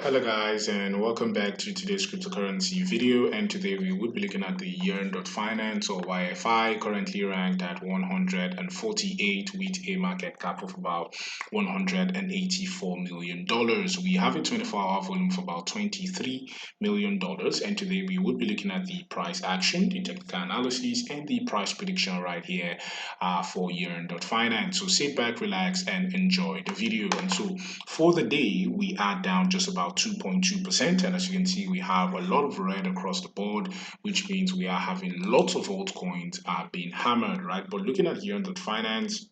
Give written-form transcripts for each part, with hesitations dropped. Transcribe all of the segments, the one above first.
Hello guys, and welcome back to today's cryptocurrency video. And today we will be looking at the YEARN.finance or YFI, currently ranked at 148 with a market cap of about $184 million. We have a 24-hour volume of about $23 million. And today we will be looking at the price action, the technical analysis, and the price prediction right here for YEARN.finance. So sit back, relax, and enjoy the video. And so for the day, we are down just about 2.2%. And as you can see, we have a lot of red across the board, which means we are having lots of altcoins being hammered, right? But looking at YEARN.finance,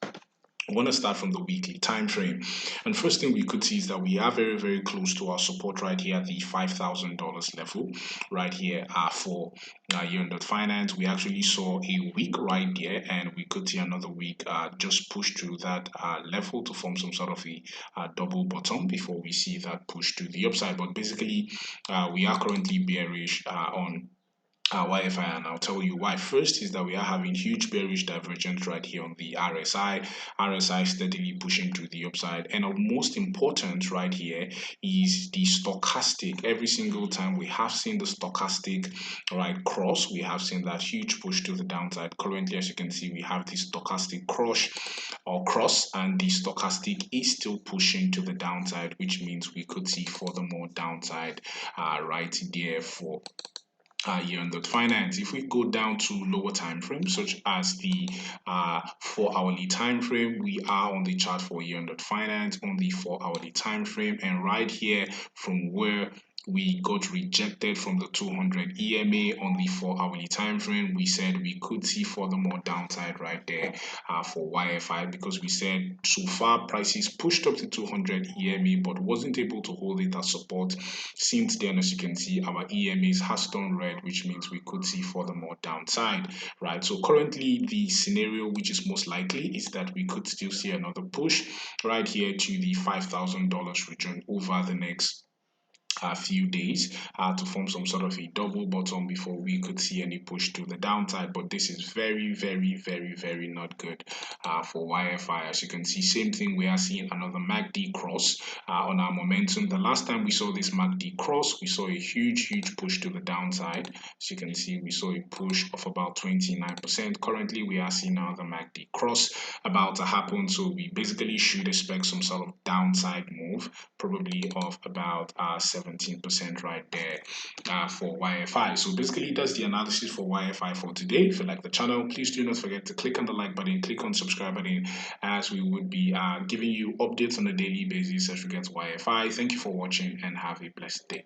I want to start from the weekly time frame. And first thing we could see is that we are very, very close to our support right here at the $5,000 level, right here for YEARN.finance. We actually saw a week right there, and we could see another week just push through that level to form some sort of a double bottom before we see that push to the upside. But basically, we are currently bearish on YFI, and I'll tell you why. First is that we are having huge bearish divergence right here on the RSI steadily pushing to the upside, and most important right here is the stochastic. Every single time we have seen the stochastic right cross, we have seen that huge push to the downside. Currently, as you can see, we have the stochastic cross, and the stochastic is still pushing to the downside, which means we could see furthermore downside right there for YEARN.finance. If we go down to lower time frames, such as the 4 hourly time frame, we are on the chart for YEARN.finance on the 4 hourly time frame, and right here from where we got rejected from the 200 EMA on the 4 hourly time frame, we said we could see furthermore downside right there for YFI, because we said so far prices pushed up to 200 EMA but wasn't able to hold it as support. Since then, as you can see, our EMAs has turned red, which means we could see furthermore downside, right? So currently the scenario which is most likely is that we could still see another push right here to the $5,000 region over the next a few days to form some sort of a double bottom before we could see any push to the downside. But this is very, very, very, very not good for YFI. As you can see, same thing, we are seeing another MACD cross on our momentum. The last time we saw this MACD cross, we saw a huge push to the downside. As you can see, we saw a push of about 29%. Currently, we are seeing another MACD cross about to happen, so we basically should expect some sort of downside move, probably of about 17% right there for YFI. So basically, that's the analysis for YFI for today. If you like the channel, please do not forget to click on the like button, click on subscribe button, as we would be giving you updates on a daily basis as regards YFI. Thank you for watching and have a blessed day.